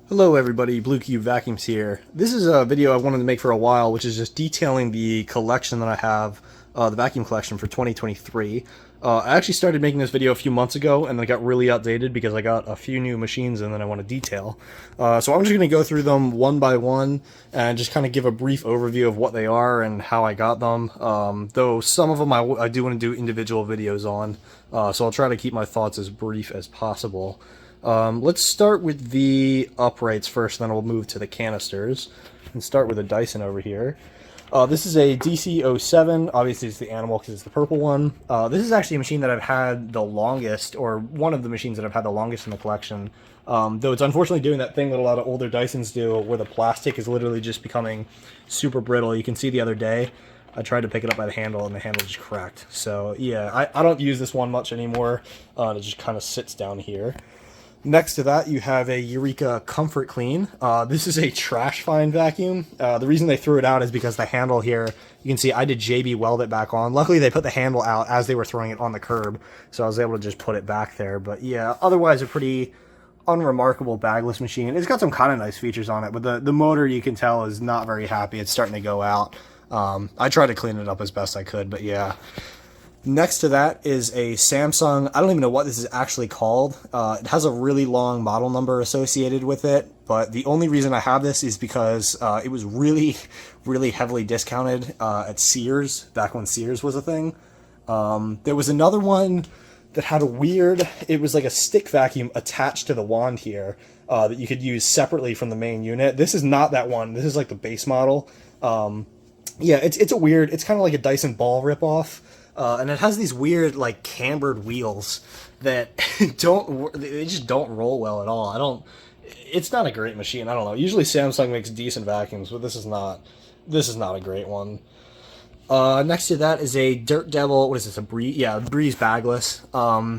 Hello everybody, Blue Cube Vacuums here. This is a video I wanted to make for a while, which is just detailing the collection that I have, the vacuum collection for 2023. I actually started making this video a few months ago, and then it got really outdated because I got a few new machines and then I want to detail. So I'm just going to go through them one by one and just kind of give a brief overview of what they are and how I got them. Though some of them I do want to do individual videos on, so I'll try to keep my thoughts as brief as possible. Let's start with the uprights first, then we'll move to the canisters. And start with a Dyson over here. This is a DC07. Obviously, it's the animal because it's the purple one. This is actually a machine that I've had the longest, or one of the machines that I've had the longest in the collection. Though it's unfortunately doing that thing that a lot of older Dysons do, where the plastic is literally just becoming super brittle. You can see the other day, I tried to pick it up by the handle, and the handle just cracked. So yeah, I don't use this one much anymore. It just kind of sits down here. Next to that, you have a Eureka Comfort Clean. This is a trash find vacuum. The reason they threw it out is because the handle here, you can see I did JB weld it back on. Luckily, they put the handle out as they were throwing it on the curb, so I was able to just put it back there. But yeah, otherwise a pretty unremarkable bagless machine. It's got some kind of nice features on it, but the motor, you can tell, is not very happy. It's starting to go out. I tried to clean it up as best I could, but yeah. Next to that is a Samsung. I don't even know what this is actually called. It has a really long model number associated with it, but the only reason I have this is because it was really, really heavily discounted at Sears, back when Sears was a thing. There was another one that had a weird, it was like a stick vacuum attached to the wand here that you could use separately from the main unit. This is not that one. This is like the base model. Yeah, it's a weird, it's kind of like a Dyson ball ripoff. And it has these weird, like, cambered wheels that they just don't roll well at all. It's not a great machine. I don't know. Usually Samsung makes decent vacuums, but this is not a great one. Next to that is a Dirt Devil. What is this? A Breeze? Yeah, Breeze bagless.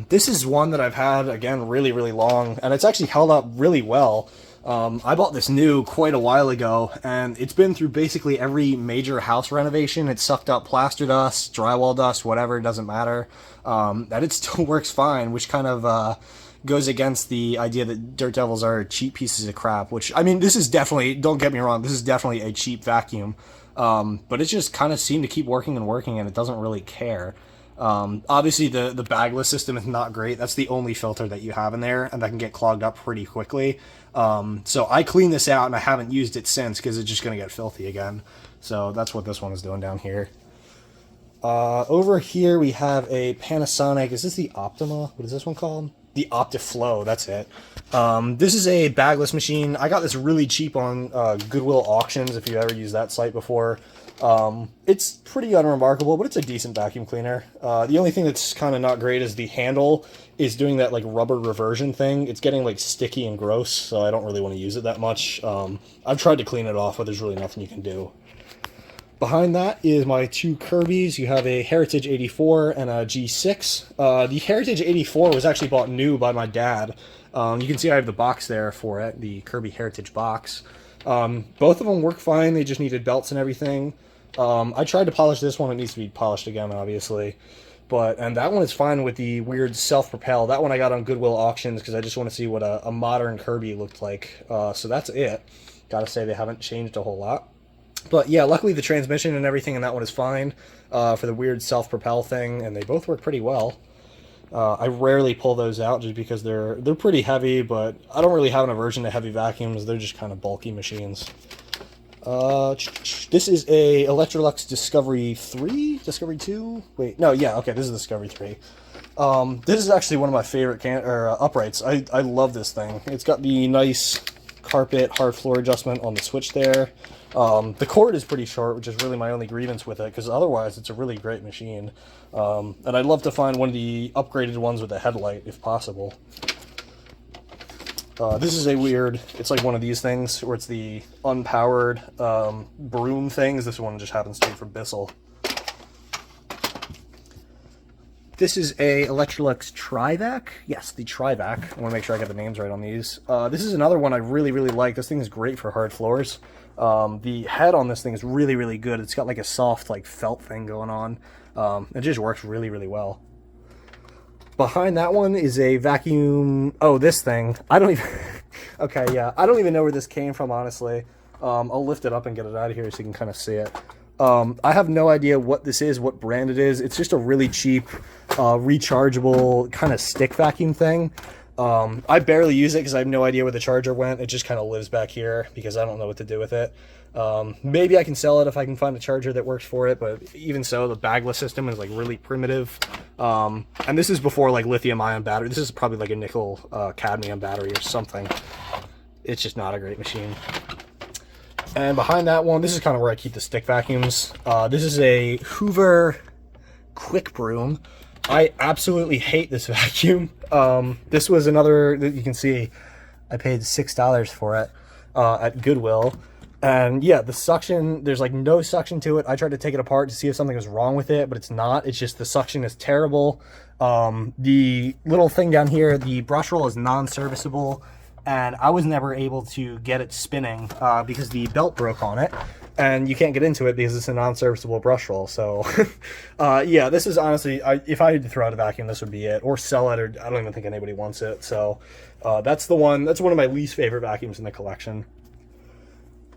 This is one that I've had, again, really, really long, and it's actually held up really well. I bought this new quite a while ago, and it's been through basically every major house renovation. It sucked up plaster dust, drywall dust, whatever, it doesn't matter. That it still works fine, which kind of goes against the idea that Dirt Devils are cheap pieces of crap, which, I mean, this is definitely, don't get me wrong, this is definitely a cheap vacuum. But it just kind of seemed to keep working and working, and it doesn't really care. Obviously the bagless system is not great. That's the only filter that you have in there, and that can get clogged up pretty quickly. So I cleaned this out and I haven't used it since because it's just going to get filthy again. So that's what this one is doing down here. Over here we have a Panasonic. Is this the Optima? What is this one called? The OptiFlow, that's it. This is a bagless machine. I got this really cheap on Goodwill Auctions, if you've ever used that site before. It's pretty unremarkable, but it's a decent vacuum cleaner. The only thing that's kind of not great is the handle is doing that like rubber reversion thing. It's getting like sticky and gross, so I don't really want to use it that much. I've tried to clean it off, but there's really nothing you can do. Behind that is my two Kirby's. You have a Heritage 84 and a G6. The Heritage 84 was actually bought new by my dad. You can see I have the box there for it, the Kirby Heritage box. Both of them work fine. They just needed belts and everything. I tried to polish this one. It needs to be polished again, obviously. And that one is fine with the weird self-propel. That one I got on Goodwill Auctions because I just want to see what a modern Kirby looked like. So that's it. Gotta say they haven't changed a whole lot. But yeah, luckily the transmission and everything in that one is fine for the weird self-propel thing, and they both work pretty well. I rarely pull those out just because they're pretty heavy, but I don't really have an aversion to heavy vacuums. They're just kind of bulky machines. This is a Electrolux Discovery 3? Discovery 2? Wait, no, yeah, okay, this is Discovery 3. This is actually one of my favorite uprights. I love this thing. It's got the nice carpet hard floor adjustment on the switch there. The cord is pretty short, which is really my only grievance with it, because otherwise it's a really great machine. And I'd love to find one of the upgraded ones with a headlight, if possible. This is a weird, it's like one of these things, where it's the unpowered broom things. This one just happens to be from Bissell. This is a Electrolux Trivac. Yes, the Trivac. I want to make sure I get the names right on these. This is another one I really, really like. This thing is great for hard floors. The head on this thing is really, really good. It's got like a soft, like felt thing going on. It just works really, really well. Behind that one is a vacuum. Oh, this thing. I don't even. Okay, yeah. I don't even know where this came from, honestly. I'll lift it up and get it out of here so you can kind of see it. I have no idea what this is, what brand it is. It's just a really cheap, rechargeable kind of stick vacuum thing. I barely use it because I have no idea where the charger went. It just kind of lives back here because I don't know what to do with it. Maybe I can sell it if I can find a charger that works for it, but even so, the bagless system is like really primitive. And this is before like lithium ion battery. This is probably like a nickel cadmium battery or something. It's just not a great machine. And behind that one, this is kind of where I keep the stick vacuums. This is a Hoover Quick Broom. I absolutely hate this vacuum. This was another that you can see. I paid $6 for it at Goodwill. And yeah, the suction, there's like no suction to it. I tried to take it apart to see if something was wrong with it, but it's not. It's just the suction is terrible. The little thing down here, the brush roll is non-serviceable. And I was never able to get it spinning because the belt broke on it, and you can't get into it because it's a non-serviceable brush roll. So, yeah, this is honestly, if I had to throw out a vacuum, this would be it, or sell it, or I don't even think anybody wants it. So, that's the one. That's one of my least favorite vacuums in the collection.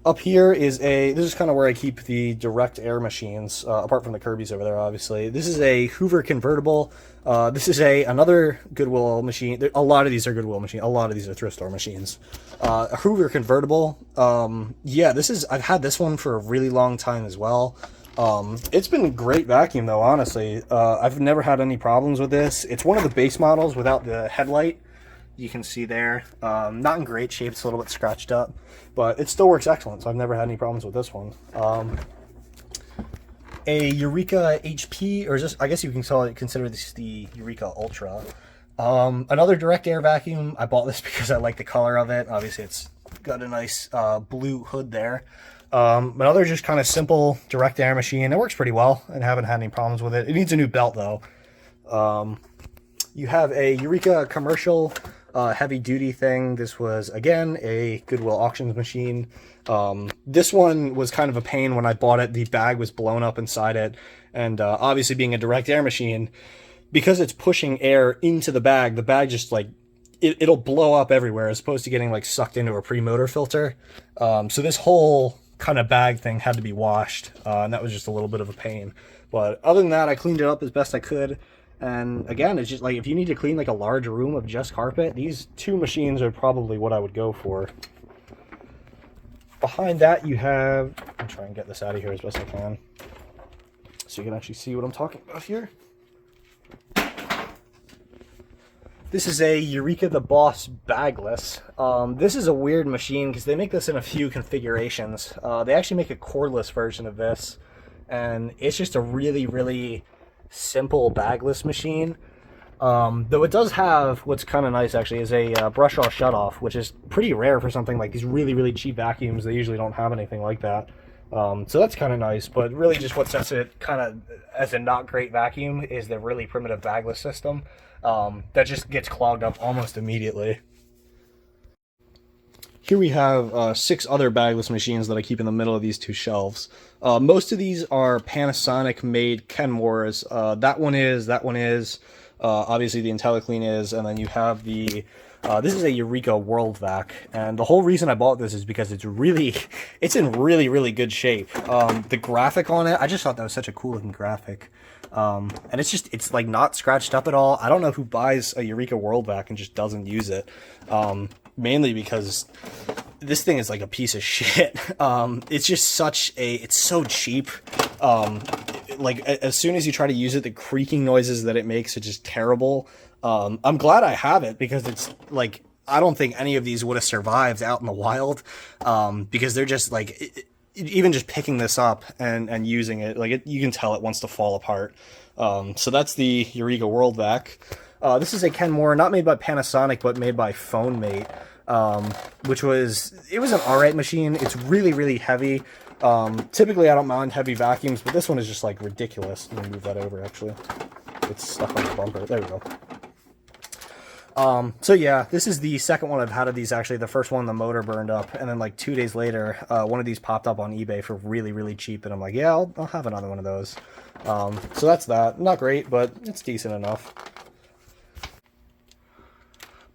Up here is this is kind of where I keep the direct air machines, apart from the Kirby's over there, obviously. This is a Hoover convertible. This is another Goodwill machine. A lot of these are Goodwill machines. A lot of these are thrift store machines. A Hoover convertible. Yeah, I've had this one for a really long time as well. It's been a great vacuum though, honestly. I've never had any problems with this. It's one of the base models without the headlight. You can see there, not in great shape, it's a little bit scratched up, but it still works excellent, so I've never had any problems with this one. A Eureka HP, or just, I guess you can consider this the Eureka Ultra. Another direct air vacuum. I bought this because I like the color of it. Obviously it's got a nice blue hood there. Another just kind of simple direct air machine. It works pretty well, and haven't had any problems with it. It needs a new belt though. You have a Eureka commercial heavy duty thing. This was again a Goodwill auctions machine. This one was kind of a pain when I bought it. The bag was blown up inside it, and obviously being a direct air machine, because it's pushing air into the bag just like it'll blow up everywhere as opposed to getting like sucked into a pre-motor filter. So this whole kind of bag thing had to be washed, and that was just a little bit of a pain. But other than that, I cleaned it up as best I could. And again, it's just like if you need to clean like a large room of just carpet, these two machines are probably what I would go for. Behind that you have, I'll try and get this out of here as best I can so you can actually see what I'm talking about here. This is a Eureka the Boss bagless. This is a weird machine because they make this in a few configurations. They actually make a cordless version of this, and it's just a really, really simple bagless machine. Though it does have, what's kind of nice actually, is a brush off shut off, which is pretty rare for something like these really, really cheap vacuums. They usually don't have anything like that. So that's kind of nice, but really just what sets it kind of as a not great vacuum is the really primitive bagless system that just gets clogged up almost immediately. Here we have 6 other bagless machines that I keep in the middle of these two shelves. Most of these are Panasonic-made Kenmores. That one is. Obviously the IntelliClean is, and then you have the... this is a Eureka World Vac, and the whole reason I bought this is because it's in really, really good shape. The graphic on it, I just thought that was such a cool looking graphic. And it's like not scratched up at all. I don't know who buys a Eureka World Vac and just doesn't use it. Mainly because this thing is like a piece of shit. It's just it's so cheap. Like as soon as you try to use it, the creaking noises that it makes are just terrible. I'm glad I have it because it's like, I don't think any of these would have survived out in the wild. Because they're just like, even just picking this up and using it, like you can tell it wants to fall apart. So that's the Eureka World Vac. This is a Kenmore, not made by Panasonic, but made by PhoneMate, which was an alright machine. It's really, really heavy. Typically I don't mind heavy vacuums, but this one is just like ridiculous. Let me move that over actually. It's stuck on the bumper. There we go. So yeah, this is the second one I've had of these actually. The first one, the motor burned up, and then like 2 days later, one of these popped up on eBay for really, really cheap, and I'm like, yeah, I'll have another one of those. So that's that. Not great, but it's decent enough.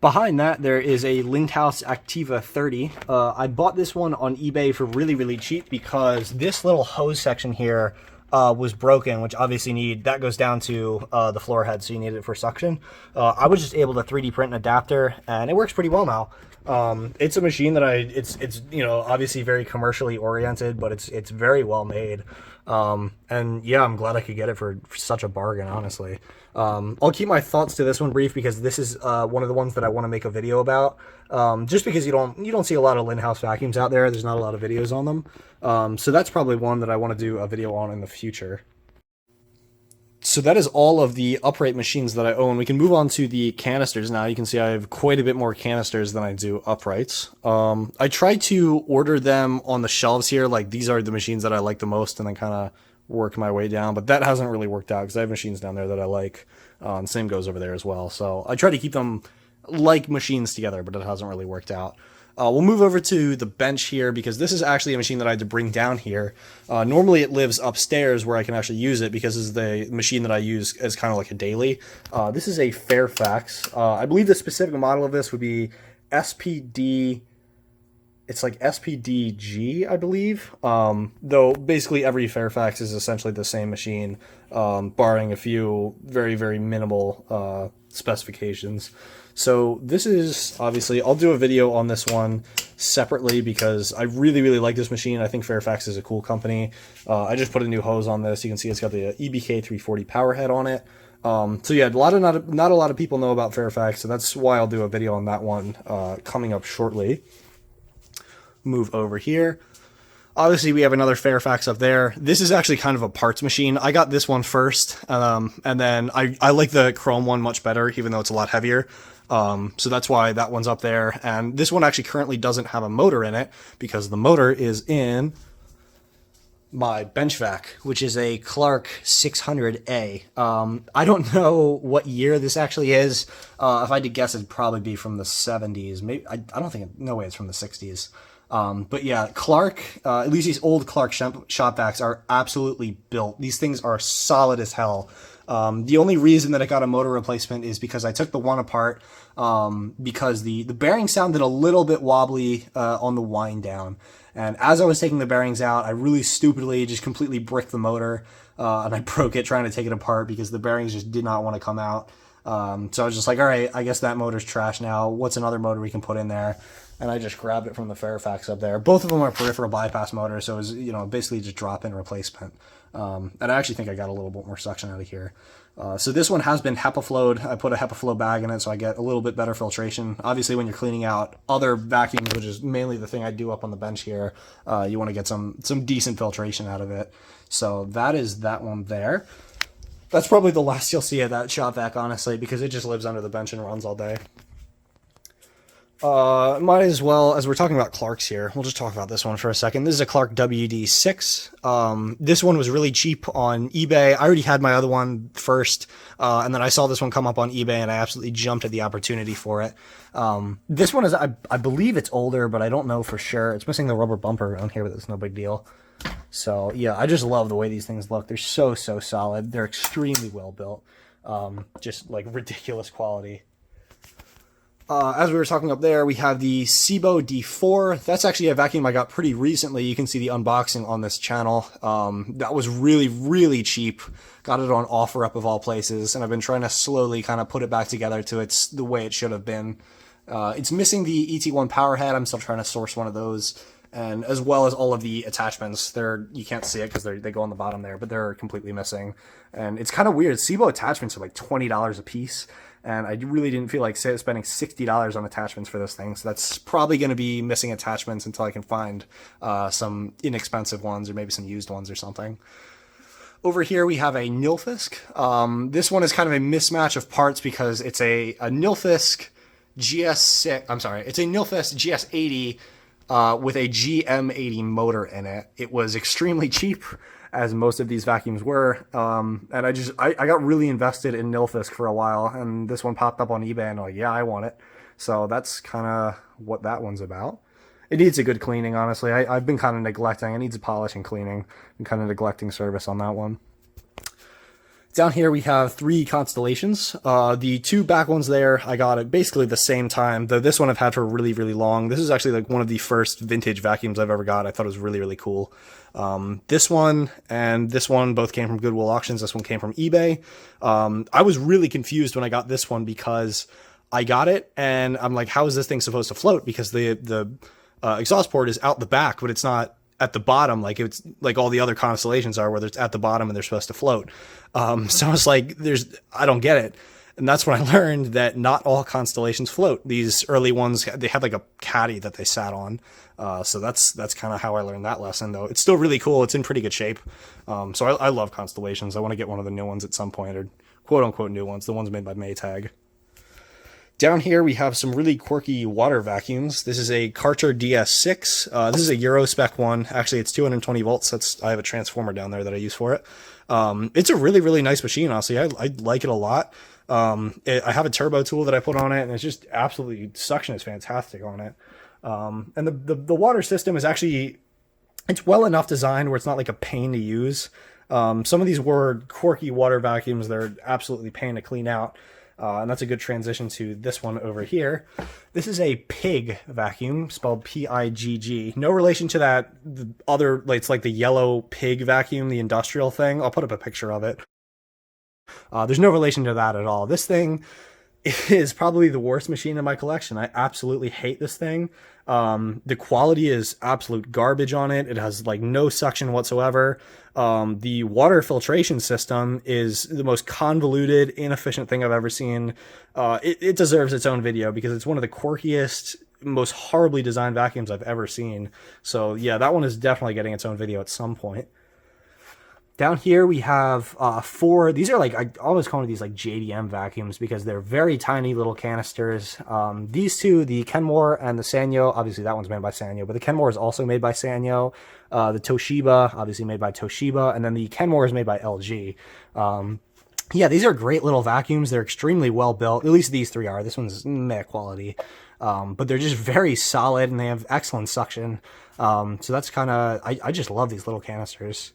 Behind that, there is a Lindhouse Activa 30. I bought this one on eBay for really, really cheap because this little hose section here was broken, which obviously that goes down to the floor head, so you need it for suction. I was just able to 3D print an adapter, and it works pretty well now. It's a machine that it's you know, obviously very commercially oriented, but it's very well made. And yeah, I'm glad I could get it for such a bargain, honestly. I'll keep my thoughts to this one brief because this is one of the ones that I want to make a video about. Just because you don't see a lot of Lindhouse vacuums out there. There's not a lot of videos on them. So that's probably one that I want to do a video on in the future. So that is all of the upright machines that I own. We can move on to the canisters now. You can see I have quite a bit more canisters than I do uprights. I try to order them on the shelves here, like these are the machines that I like the most, and then kind of work my way down, but that hasn't really worked out because I have machines down there that I like. And same goes over there as well. So I try to keep them like machines together, but it hasn't really worked out. We'll move over to the bench here because this is actually a machine that I had to bring down here. Normally it lives upstairs where I can actually use it because this is the machine that I use as kind of like a daily. This is a Fairfax. I believe the specific model of this would be SPD. It's like SPDG, I believe. Though basically every Fairfax is essentially the same machine, barring a few very, very minimal specifications. So this is obviously, I'll do a video on this one separately because I really, really like this machine. I think Fairfax is a cool company. I just put a new hose on this. You can see it's got the EBK 340 power head on it. So yeah, not a lot of people know about Fairfax, so that's why I'll do a video on that one coming up shortly. Move over here. Obviously, we have another Fairfax up there. This is actually kind of a parts machine. I got this one first, and then I like the chrome one much better, even though it's a lot heavier. So that's why that one's up there. And this one actually currently doesn't have a motor in it because the motor is in my bench vac, which is a Clark 600A. I don't know what year this actually is. If I had to guess, it'd probably be from the 70s. Maybe I don't think, no way it's from the 60s. But yeah, Clark, at least these old Clark shop vacs are absolutely built. These things are solid as hell. The only reason that I got a motor replacement is because I took the one apart, because the bearing sounded a little bit wobbly, on the wind down. And as I was taking the bearings out, I really stupidly just completely bricked the motor, and I broke it trying to take it apart because the bearings just did not want to come out. So I was just like, all right, I guess that motor's trash now. What's another motor we can put in there? And I just grabbed it from the Fairfax up there. Both of them are peripheral bypass motors, so it was, you know, basically just drop-in replacement. And I actually think I got a little bit more suction out of here. So this one has been HEPA flowed. I put a HEPA flow bag in it so I get a little bit better filtration. Obviously, when you're cleaning out other vacuums, which is mainly the thing I do up on the bench here, you want to get some decent filtration out of it. So that is that one there. That's probably the last you'll see of that shop vac, honestly, because it just lives under the bench and runs all day. Might as well, as we're talking about Clarks here, we'll just talk about this one for a second. This is a Clark WD6. This one was really cheap on eBay. I already had my other one first, and then I saw this one come up on eBay, and I absolutely jumped at the opportunity for it. This one is, I believe it's older, but I don't know for sure. It's missing the rubber bumper around here, but it's no big deal. So yeah, I just love the way these things look. They're so solid. They're extremely well built. Just like ridiculous quality. As we were talking up there, we have the Sebo D4. That's actually a vacuum I got pretty recently. You can see the unboxing on this channel. That was really cheap. Got it on OfferUp of all places, and I've been trying to slowly kind of put it back together to the way it should have been. It's missing the ET1 power head. I'm still trying to source one of those, and as well as all of the attachments. You can't see it because they go on the bottom there, but they're completely missing. And it's kind of weird. Sebo attachments are like $20 a piece. And I really didn't feel like spending $60 on attachments for this thing. So that's probably going to be missing attachments until I can find some inexpensive ones or maybe some used ones or something. Over here we have a Nilfisk. This one is kind of a mismatch of parts because it's a Nilfisk GS6. I'm sorry, it's a Nilfisk GS80 with a GM80 motor in it. It was extremely cheap, as most of these vacuums were, and I got really invested in Nilfisk for a while, and this one popped up on eBay, and I'm like, yeah, I want it. So that's kind of what that one's about. It needs a good cleaning, honestly. I've been kind of neglecting. It needs a polish and cleaning. I'm kind of neglecting service on that one. Down here we have 3 constellations. The 2 back ones there, I got at basically the same time, though this one I've had for really, really long. This is actually like one of the first vintage vacuums I've ever got. I thought it was really, really cool. This one and this one both came from Goodwill Auctions. This one came from eBay. I was really confused when I got this one because I got it and I'm like, how is this thing supposed to float? Because the exhaust port is out the back, but it's not at the bottom, like it's like all the other constellations are, where it's at the bottom and they're supposed to float. So I was like, I don't get it. And that's when I learned that not all constellations float. These early ones, they had like a caddy that they sat on. So that's kind of how I learned that lesson, though. It's still really cool. It's in pretty good shape. So I love constellations. I want to get one of the new ones at some point, or quote unquote new ones, the ones made by Maytag. Down here, we have some really quirky water vacuums. This is a Karcher DS6. This is a Euro spec one. Actually, it's 220 volts. I have a transformer down there that I use for it. It's a really, really nice machine, honestly. I like it a lot. I have a turbo tool that I put on it, and it's just absolutely, suction is fantastic on it. And the water system is actually, it's well enough designed where it's not like a pain to use. Some of these were quirky water vacuums. They're absolutely pain to clean out. And that's a good transition to this one over here. This is a Pig vacuum, spelled P-I-G-G. No relation to that the other, like, it's like the yellow Pig vacuum, the industrial thing. I'll put up a picture of it. There's no relation to that at all. This thing is probably the worst machine in my collection. I absolutely hate this thing. The quality is absolute garbage on it. It has like no suction whatsoever. The water filtration system is the most convoluted, inefficient thing I've ever seen. It deserves its own video because it's one of the quirkiest, most horribly designed vacuums I've ever seen. So yeah, that one is definitely getting its own video at some point. Down here we have 4, these are like, I always call these like JDM vacuums because they're very tiny little canisters. These 2, the Kenmore and the Sanyo, obviously that one's made by Sanyo, but the Kenmore is also made by Sanyo. The Toshiba, obviously made by Toshiba, and then the Kenmore is made by LG. Yeah, these are great little vacuums. They're extremely well built. At least these 3 are. This one's meh quality. But they're just very solid and they have excellent suction. So that's kind of, I just love these little canisters.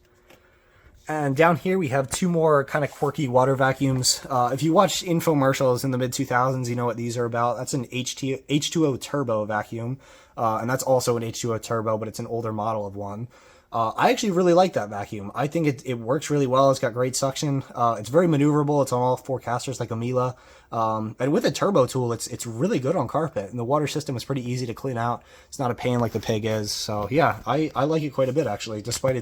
And down here we have 2 more kind of quirky water vacuums. If you watch infomercials in the mid-2000s, you know what these are about. That's an H2O turbo vacuum. And that's also an H2O turbo, but it's an older model of one. I actually really like that vacuum. I think it works really well. It's got great suction. It's very maneuverable. It's on all 4 casters like a Miele. And with a turbo tool, it's really good on carpet. And the water system is pretty easy to clean out. It's not a pain like the Pig is. So yeah, I like it quite a bit actually, despite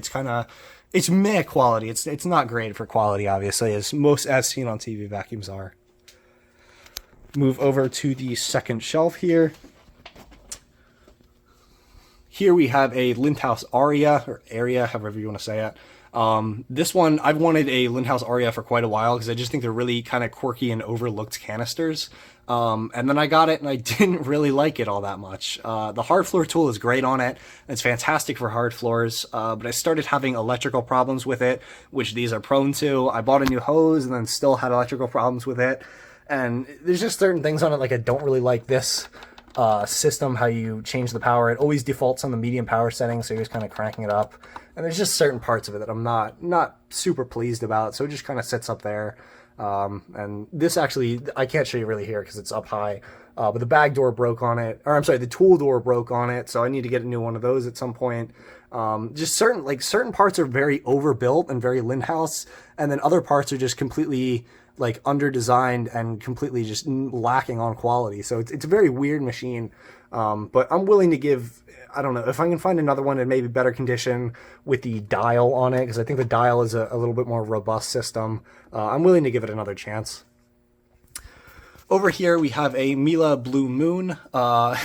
it's meh quality. It's not great for quality, obviously, as most as seen on TV vacuums are. Move over to the second shelf here. Here we have a Lindhaus Aria, or Aria, however you want to say it. This one, I've wanted a Lindhaus Aria for quite a while because I just think they're really kind of quirky and overlooked canisters. And then I got it and I didn't really like it all that much. The hard floor tool is great on it. It's fantastic for hard floors, but I started having electrical problems with it, which these are prone to. I bought a new hose and then still had electrical problems with it. And there's just certain things on it, like I don't really like this system, how you change the power. It always defaults on the medium power setting, so you're just kind of cranking it up. And there's just certain parts of it that I'm not super pleased about, so it just kind of sits up there. And this actually, I can't show you really here because it's up high, but the bag door broke on it, or I'm sorry, the tool door broke on it, so I need to get a new one of those at some point. Just certain parts are very overbuilt and very Lindhaus, and then other parts are just completely like under-designed and completely just lacking on quality. So it's a very weird machine, but I'm willing to give, I don't know, if I can find another one in maybe better condition with the dial on it, because I think the dial is a little bit more robust system. I'm willing to give it another chance. Over here we have a Miele Blue Moon.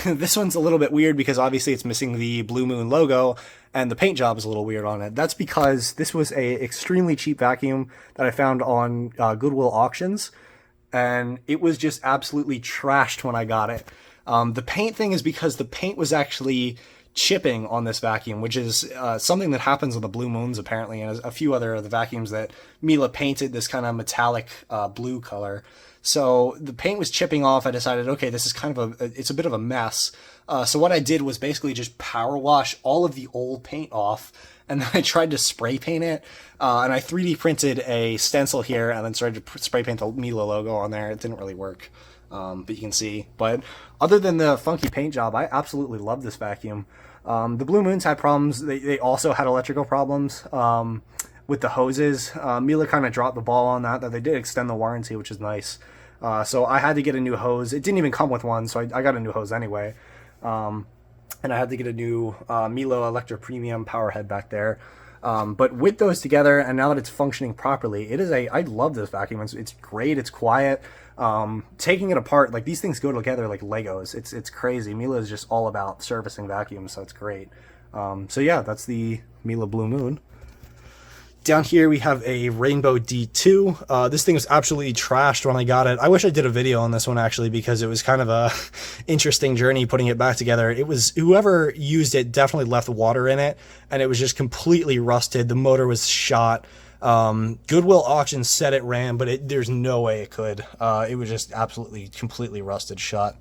This one's a little bit weird because obviously it's missing the Blue Moon logo and the paint job is a little weird on it. That's because this was a extremely cheap vacuum that I found on Goodwill Auctions, and it was just absolutely trashed when I got it. The paint thing is because the paint was actually chipping on this vacuum, which is something that happens on the Blue Moons apparently, and a few other of the vacuums that Miele painted this kind of metallic blue color. So the paint was chipping off. I decided, okay, this is kind of it's a bit of a mess. So what I did was basically just power wash all of the old paint off, and then I tried to spray paint it, and I 3D printed a stencil here, and then started to spray paint the Miele logo on there. It didn't really work, but you can see. But other than the funky paint job, I absolutely love this vacuum. The Blue Moons had problems. They also had electrical problems with the hoses. Miele kind of dropped the ball on that they did extend the warranty, which is nice. So I had to get a new hose. It didn't even come with one, so I got a new hose anyway. And I had to get a new Miele Electra Premium power head back there. But with those together, and now that it's functioning properly, I love this vacuum. It's great. It's quiet. Taking it apart, like these things go together like Legos. It's crazy. Miele is just all about servicing vacuums, so it's great. So yeah, that's the Miele Blue Moon. Down here we have a Rainbow D2. This thing was absolutely trashed when I got it. I wish I did a video on this one actually, because it was kind of a interesting journey putting it back together. It was, whoever used it definitely left water in it, and it was just completely rusted. The motor was shot. Goodwill auction said it ran, but there's no way it could. It was just absolutely completely rusted shut.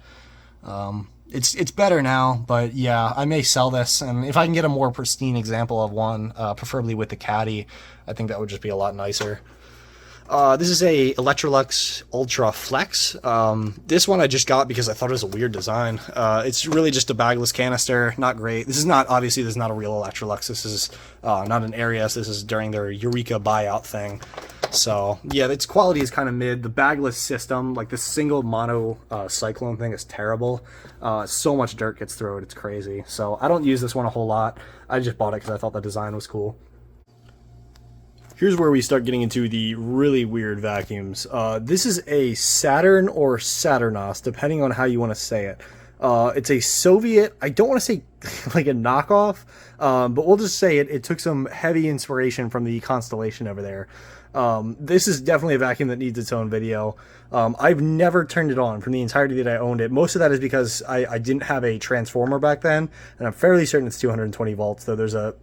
It's better now, but yeah, I may sell this, and if I can get a more pristine example of one, preferably with the caddy, I think that would just be a lot nicer. This is a Electrolux Ultra Flex. This one I just got because I thought it was a weird design. It's really just a bagless canister, not great. This is not a real Electrolux. This is not an Arius. This is during their Eureka buyout thing. So yeah, its quality is kind of mid. The bagless system, like this single mono cyclone thing, is terrible. So much dirt gets through it, it's crazy. So I don't use this one a whole lot. I just bought it because I thought the design was cool. Here's where we start getting into the really weird vacuums. This is a Saturn or Saturnos, depending on how you want to say it. It's a Soviet, I don't want to say like a knockoff, but we'll just say it took some heavy inspiration from the Constellation over there. This is definitely a vacuum that needs its own video. I've never turned it on from the entirety that I owned it. Most of that is because I didn't have a transformer back then, and I'm fairly certain it's 220 volts, though there's a...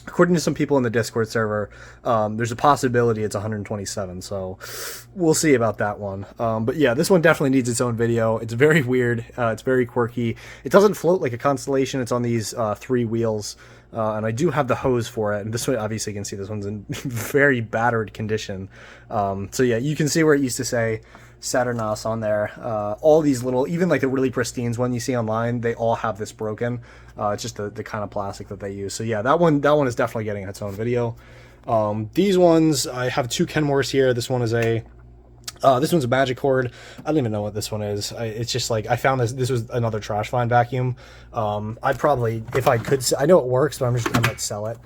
According to some people in the Discord server, there's a possibility it's 127, so we'll see about that one. But yeah, this one definitely needs its own video. It's very weird. It's very quirky. It doesn't float like a Constellation. It's on these 3 wheels, and I do have the hose for it. And this one, obviously, you can see this one's in very battered condition. So yeah, you can see where it used to say Saturnos on there. All these little, even like the really pristine one you see online, they all have this broken. It's just the kind of plastic that they use. So yeah, that one is definitely getting its own video. These ones, I have 2 Kenmores here. This one is this one's a Magic Cord. I don't even know what this one is. It's just like, I found this was another trash find vacuum. I'd probably, if I could, I know it works, but I might sell it.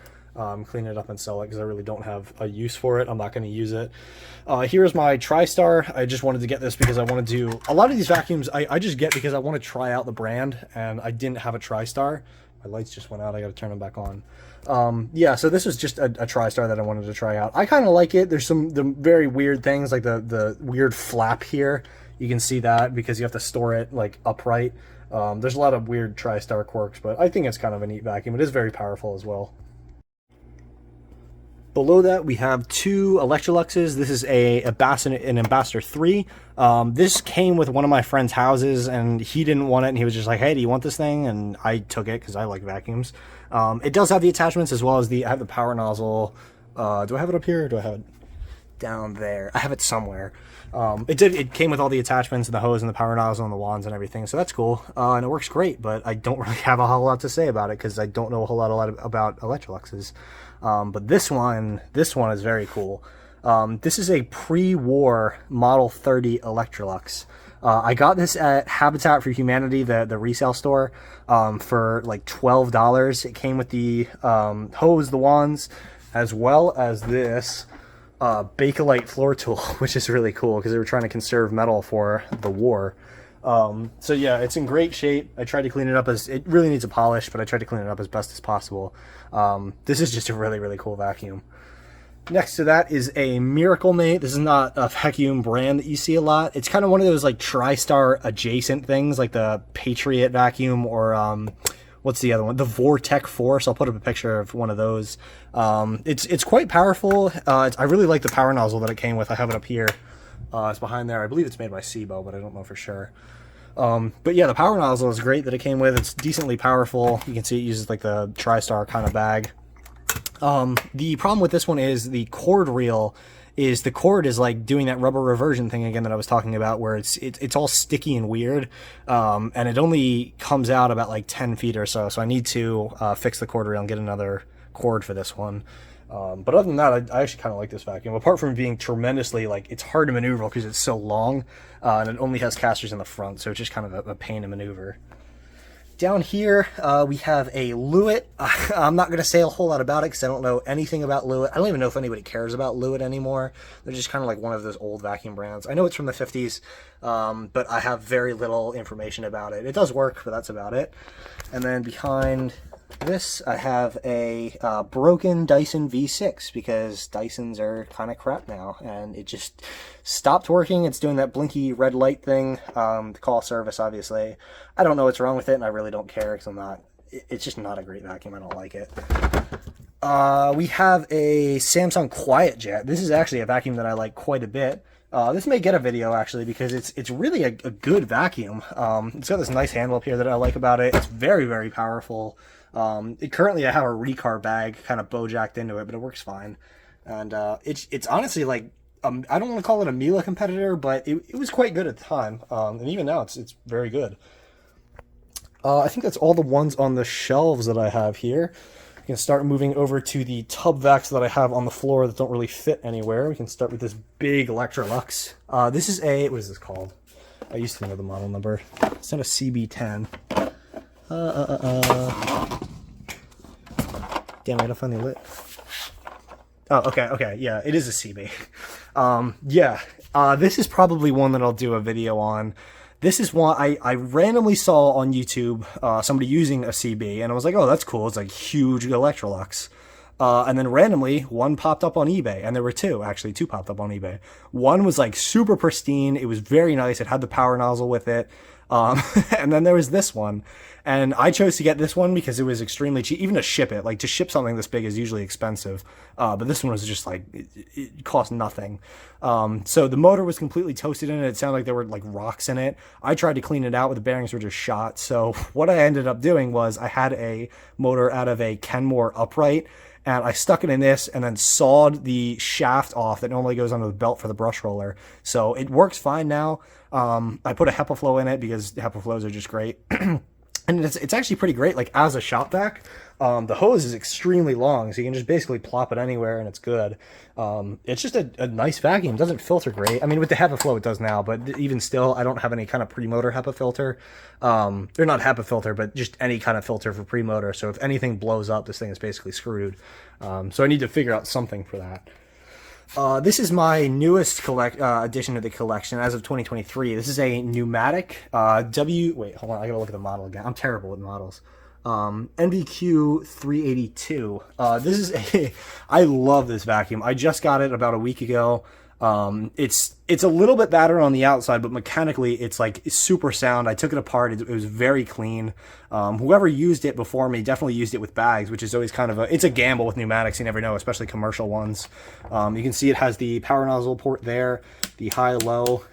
Clean it up and sell it because I really don't have a use for it. I'm not going to use it. Here's my TriStar. I just wanted to get this because I wanted to... A lot of these vacuums I just get because I want to try out the brand, and I didn't have a TriStar. My lights just went out. I got to turn them back on. Yeah, so this was just a TriStar that I wanted to try out. I kind of like it. There's some very weird things, like the weird flap here. You can see that because you have to store it like upright. There's a lot of weird TriStar quirks, but I think it's kind of a neat vacuum. It is very powerful as well. Below that, we have 2 Electroluxes. This is an Ambassador 3. This came with one of my friend's houses, and he didn't want it, and he was just like, hey, do you want this thing? And I took it because I like vacuums. It does have the attachments as well as I have the power nozzle. Do I have it up here, or do I have it down there? I have it somewhere. It came with all the attachments and the hose and the power nozzle and the wands and everything, so that's cool. And it works great, but I don't really have a whole lot to say about it because I don't know a whole lot about Electroluxes. But this one is very cool. This is a pre-war Model 30 Electrolux. I got this at Habitat for Humanity, the resale store, for like $12. It came with the hose, the wands, as well as this Bakelite floor tool, which is really cool because they were trying to conserve metal for the war. So yeah, it's in great shape. I tried to clean it up it really needs a polish, but I tried to clean it up as best as possible. This is just a really, really cool vacuum. Next to that is a Miracle Mate. This is not a vacuum brand that you see a lot. It's kind of one of those like TriStar adjacent things, like the Patriot vacuum, or what's the other one? The Vortec Force. I'll put up a picture of one of those. It's quite powerful. I really like the power nozzle that it came with. I have it up here. It's behind there. I believe it's made by Sebo, but I don't know for sure. But yeah, the power nozzle is great that it came with. It's decently powerful. You can see it uses like the TriStar kind of bag. The problem with this one is the cord reel is the cord is like doing that rubber reversion thing again that I was talking about, where it's all sticky and weird, and it only comes out about like 10 feet or so. So I need to fix the cord reel and get another cord for this one. But other than that, I actually kind of like this vacuum. Apart from being tremendously, like, it's hard to maneuver because it's so long, and it only has casters in the front, so it's just kind of a pain to maneuver. Down here, we have a Lewitt. I'm not going to say a whole lot about it because I don't know anything about Lewitt. I don't even know if anybody cares about Lewitt anymore. They're just kind of like one of those old vacuum brands. I know it's from the 50s, but I have very little information about it. It does work, but that's about it. And then behind this, I have a broken Dyson V6 because Dysons are kind of crap now, and it just stopped working. It's doing that blinky red light thing to call service, obviously. I don't know what's wrong with it, and I really don't care because it's just not a great vacuum. I don't like it. We have a Samsung QuietJet. This is actually a vacuum that I like quite a bit. This may get a video actually because it's really a good vacuum. It's got this nice handle up here that I like about it. It's very, very powerful. Currently I have a Recar bag kind of bow-jacked into it, but it works fine. And it's honestly like, I don't want to call it a Miele competitor, but it was quite good at the time. And even now it's very good. I think that's all the ones on the shelves that I have here. We can start moving over to the tub vacs that I have on the floor that don't really fit anywhere. We can start with this big Electrolux. This is what is this called? I used to know the model number. It's not a CB10. Damn, I gotta find the lid. Oh, okay, yeah, it is a CB. This is probably one that I'll do a video on. This is one I randomly saw on YouTube, somebody using a CB, and I was like, oh, that's cool. It's like huge Electrolux. And then randomly, one popped up on eBay, and there were two popped up on eBay. One was like super pristine. It was very nice. It had the power nozzle with it. And then there was this one, and I chose to get this one because it was extremely cheap, even to ship it. Like, to ship something this big is usually expensive, but this one was just like, it cost nothing. So the motor was completely toasted in it. It sounded like there were like rocks in it. I tried to clean it out, but the bearings were just shot. So what I ended up doing was I had a motor out of a Kenmore upright, and I stuck it in this and then sawed the shaft off that normally goes onto the belt for the brush roller. So it works fine now. I put a HEPA flow in it because HEPA flows are just great. And it's actually pretty great, like as a shop vac. The hose is extremely long, so you can just basically plop it anywhere and it's good. It's just a nice vacuum. It doesn't filter great. I mean, with the HEPA flow it does now, but even still, I don't have any kind of pre-motor HEPA filter. They're not HEPA filter, but just any kind of filter for pre-motor. So if anything blows up, this thing is basically screwed. So I need to figure out something for that. This is my newest addition to the collection as of 2023. This is a pneumatic wait, hold on, I gotta look at the model again. I'm terrible with models. NVQ 382. This is I love this vacuum. I just got it about a week ago. It's a little bit battered on the outside, but mechanically it's like super sound. I took it apart. It was very clean. Whoever used it before me definitely used it with bags, which is always kind of it's a gamble with pneumatics. You never know, especially commercial ones. You can see it has the power nozzle port there, the high-low,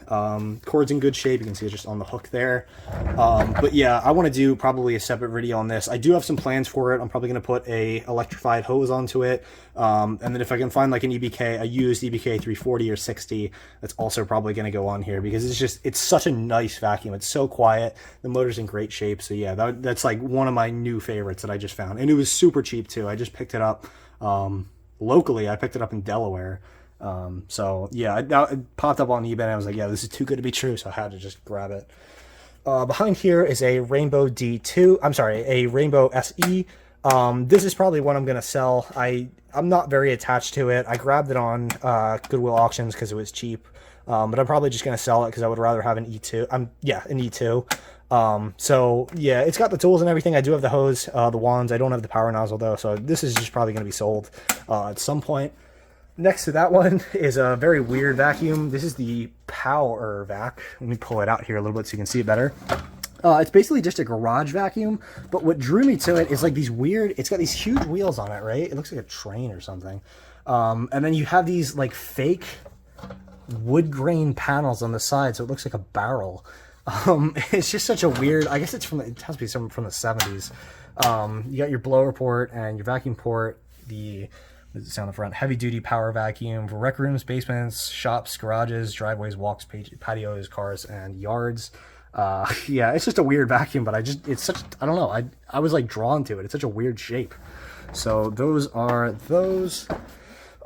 cord's in good shape. You can see it's just on the hook there. But yeah, I want to do probably a separate video on this. I do have some plans for it. I'm probably going to put a electrified hose onto it. And then if I can find like an EBK, a used EBK 340 or 60, that's also probably going to go on here because it's such a nice vacuum. It's so quiet. The motor's in great shape. So yeah, that's like one of my new favorites that I just found. And it was super cheap too. I just picked it up locally. I picked it up in Delaware. So yeah, it popped up on eBay and I was like, yeah, this is too good to be true. So I had to just grab it. Behind here is a Rainbow D2. I'm sorry, a Rainbow SE. This is probably one I'm going to sell. I'm not very attached to it. I grabbed it on Goodwill Auctions because it was cheap. But I'm probably just going to sell it because I would rather have an E2. An E2. So yeah, it's got the tools and everything. I do have the hose, the wands. I don't have the power nozzle though. So this is just probably going to be sold at some point. Next to that one is a very weird vacuum. This is the Power Vac. Let me pull it out here a little bit so you can see it better. It's basically just a garage vacuum, but what drew me to it is like these weird, it's got these huge wheels on it, right? It looks like a train or something. And then you have these like fake wood grain panels on the side, so it looks like a barrel. It's just such a weird, I guess it has to be something from the 70s. You got your blower port and your vacuum port, what does it say on the front? Heavy duty power vacuum for rec rooms, basements, shops, garages, driveways, walks, patios, cars, and yards. Yeah, it's just a weird vacuum, but it's such, I don't know, I was like drawn to it. It's such a weird shape. So those are those.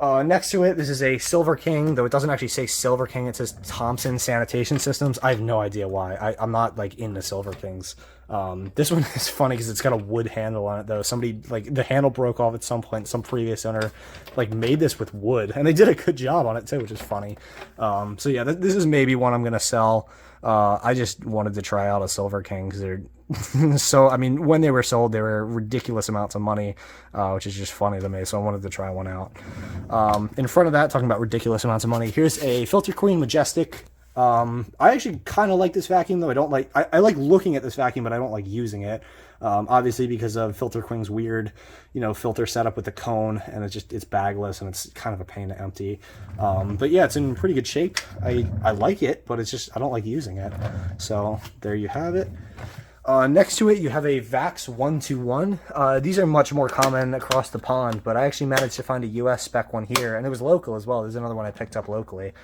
Next to it, this is a Silver King, though it doesn't actually say Silver King, it says Thompson Sanitation Systems. I have no idea why. I'm not like into Silver Kings. This one is funny because it's got a wood handle on it, though. Somebody, like, the handle broke off at some point. Some previous owner like made this with wood, and they did a good job on it too, which is funny. So yeah, this is maybe one I'm gonna sell. I just wanted to try out a Silver King because they're so, I mean, when they were sold, they were ridiculous amounts of money, which is just funny to me, so I wanted to try one out. In front of that, talking about ridiculous amounts of money, here's a Filter Queen Majestic. I actually kind of like this vacuum, though. I like looking at this vacuum, but I don't like using it. Obviously because of Filter Queen's weird, filter setup with the cone, and it's bagless, and it's kind of a pain to empty. But yeah, it's in pretty good shape. I like it, but it's just, I don't like using it. So there you have it. Next to it, you have a VAX 121. These are much more common across the pond, but I actually managed to find a US spec one here, and it was local as well. There's another one I picked up locally.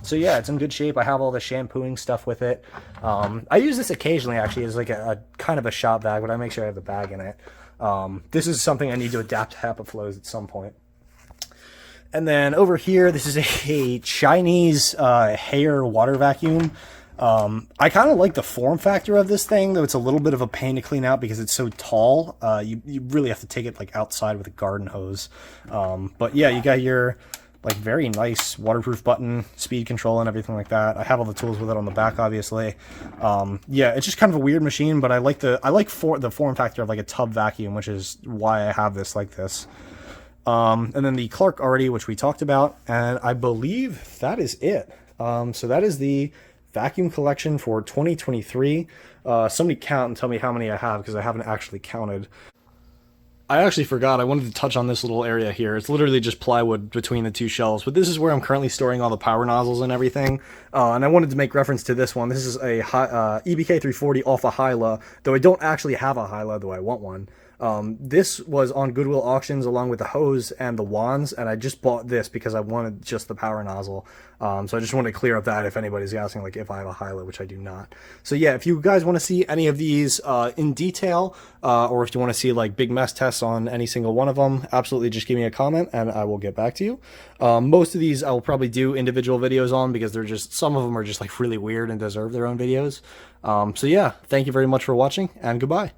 So yeah, it's in good shape. I have all the shampooing stuff with it. I use this occasionally, actually, as like a kind of a shop bag, but I make sure I have the bag in it. This is something I need to adapt to HEPA flows at some point. And then over here, this is a Chinese hair water vacuum. I kind of like the form factor of this thing, though it's a little bit of a pain to clean out because it's so tall. You really have to take it like outside with a garden hose. But yeah, you got your like very nice waterproof button, speed control, and everything like that. I have all the tools with it on the back, obviously. Yeah, it's just kind of a weird machine, but I like the form factor of like a tub vacuum, which is why I have this like this. And then the Clark Arty, which we talked about, and I believe that is it. So that is the vacuum collection for 2023. Somebody count and tell me how many I have, because I haven't actually counted. I actually forgot, I wanted to touch on this little area here. It's literally just plywood between the two shelves, but this is where I'm currently storing all the power nozzles and everything. And I wanted to make reference to this one. This is a EBK 340 off a Hyla, though I don't actually have a Hyla, though I want one. This was on Goodwill Auctions along with the hose and the wands, and I just bought this because I wanted just the power nozzle. So I just wanted to clear up that if anybody's asking, like, if I have a Hyla, which I do not. So yeah, if you guys want to see any of these in detail, or if you want to see like big mess tests on any single one of them, absolutely just give me a comment and I will get back to you. Most of these I will probably do individual videos on because they're just, some of them are just like really weird and deserve their own videos. So yeah, thank you very much for watching, and goodbye.